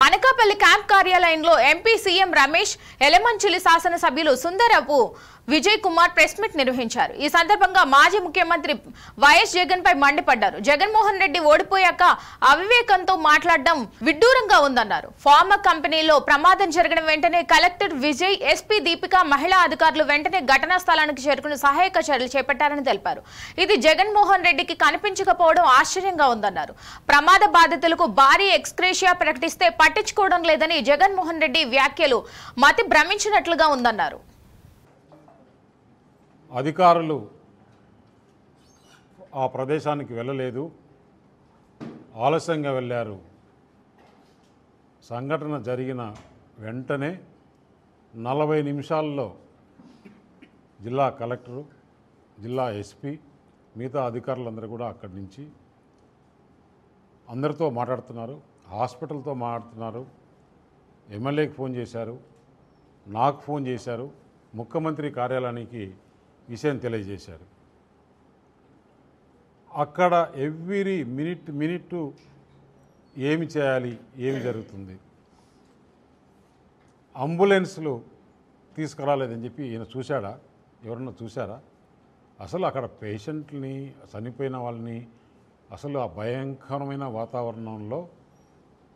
Anakapalli camp కార్యాలయంలో MP CM Ramesh, Yelamanchili శాసనసభ్యులు Sundarapu Vijay Kumar press meet నిర్వహించారు. ఈ సందర్భంగా మాజీ ముఖ్యమంత్రి వైఎస్ జగన్ పై మండిపడ్డారు. జగన్మోహన్ రెడ్డి ఓడిపోయాక అవివేకంతో మాట్లాడడం విడ్డూరంగా ఉందన్నారు. ఫార్మా కంపెనీలో ప్రమాదం జరిగిన వెంటనే కలెక్టర్ విజయ్, ఎస్పీ దీపిక, మహిళా అధికారులు వెంటనే ఘటనా స్థలానికి చేరుకుని సహాయక చర్యలు చేపట్టారని తెలిపారు. ఇది జగన్మోహన్ రెడ్డికి కనిపించకపోవడం ఆశ్చర్యంగా ఉందన్నారు. ప్రమాద బాధితులకు భారీ ఎక్స్గ్రేషియా ప్రకటిస్తే పట్టించుకోవడం లేదని జగన్మోహన్ రెడ్డి వ్యాఖ్యలు మతి భ్రమించినట్లుగా ఉందన్నారు. అధికారులు ఆ ప్రదేశానికి వెళ్ళలేదు, ఆలస్యంగా వెళ్ళారు. సంఘటన జరిగిన వెంటనే 40 నిమిషాల్లో జిల్లా కలెక్టరు, జిల్లా ఎస్పీ, మిగతా అధికారులందరూ కూడా అక్కడి నుంచి అందరితో మాట్లాడుతున్నారు, హాస్పిటల్తో మాట్లాడుతున్నారు. ఎమ్మెల్యేకి ఫోన్ చేశారు, నాకు ఫోన్ చేశారు, ముఖ్యమంత్రి కార్యాలయానికి విషయం తెలియజేశారు. అక్కడ ఎవ్రీ మినిట్ ఏమి చేయాలి, ఏమి జరుగుతుంది, అంబులెన్స్లు తీసుకురాలేదని చెప్పి ఈయన చూశాడా? ఎవరన్నా చూశారా? అసలు అక్కడ పేషెంట్ని, చనిపోయిన వాళ్ళని, అసలు ఆ భయంకరమైన వాతావరణంలో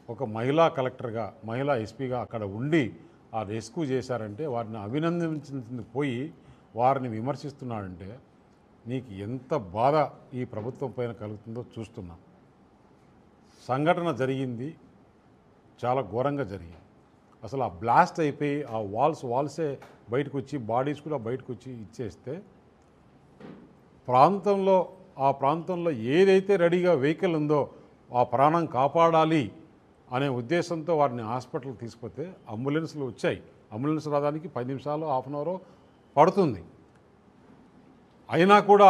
ఒక మహిళా కలెక్టర్గా, మహిళా ఎస్పీగా అక్కడ ఉండి ఆ రెస్క్యూ చేశారంటే వారిని అభినందించింది పోయి వారిని విమర్శిస్తున్నాడంటే నీకు ఎంత బాధ ఈ ప్రభుత్వం పైన కలుగుతుందో చూస్తున్నాం. సంఘటన జరిగింది, చాలా ఘోరంగా జరిగింది. అసలు ఆ బ్లాస్ట్ అయిపోయి ఆ వాల్సే బయటకు వచ్చి, బాడీస్ కూడా బయటకు వచ్చి ఇచ్చేస్తే ఆ ప్రాంతంలో ఏదైతే రెడీగా వెహికల్ ఉందో ఆ ప్రాణం కాపాడాలి అనే ఉద్దేశంతో వారిని హాస్పిటల్ తీసుకుపోతే అంబులెన్స్లు వచ్చాయి. అంబులెన్స్ రావడానికి 10 నిమిషాలు, హాఫ్ అన్ అవర్ పడుతుంది. అయినా కూడా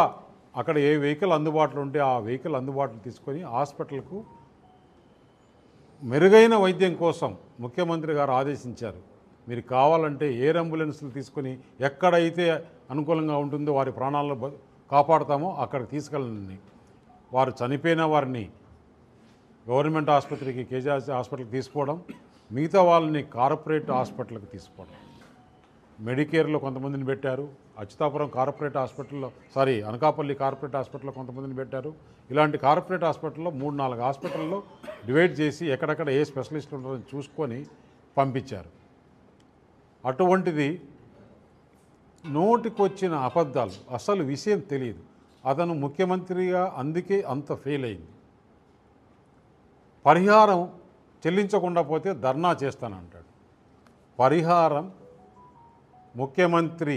అక్కడ ఏ వెహికల్ అందుబాటులో ఉంటే ఆ వెహికల్ అందుబాటులో తీసుకొని హాస్పిటల్కు మెరుగైన వైద్యం కోసం ముఖ్యమంత్రి గారు ఆదేశించారు. మీరు కావాలంటే ఎయిర్ అంబులెన్స్లు తీసుకొని ఎక్కడైతే అనుకూలంగా ఉంటుందో వారి ప్రాణాలను కాపాడుతామో అక్కడికి తీసుకెళ్ళండి. వారు చనిపోయిన వారిని గవర్నమెంట్ ఆసుపత్రికి, కేజీఆర్ హాస్పిటల్కి తీసుకోవడం, మిగతా వాళ్ళని కార్పొరేట్ హాస్పిటల్కి తీసుకోవడం. మెడికేర్లో కొంతమందిని పెట్టారు, అచ్యుతాపురం కార్పొరేట్ హాస్పిటల్లో, అనకాపల్లి కార్పొరేట్ హాస్పిటల్లో కొంతమందిని పెట్టారు. ఇలాంటి కార్పొరేట్ హాస్పిటల్లో 3-4 హాస్పిటల్లో డివైడ్ చేసి ఎక్కడెక్కడ ఏ స్పెషలిస్ట్ ఉంటారని చూసుకొని పంపించారు. అటువంటిది నోటికొచ్చిన అబద్ధాలు, అసలు విషయం తెలియదు. అతను ముఖ్యమంత్రిగా అందుకే అంత ఫెయిల్ అయింది. పరిహారం చెల్లించకుండా పోతే ధర్నా చేస్తానంటాడు. పరిహారం ముఖ్యమంత్రి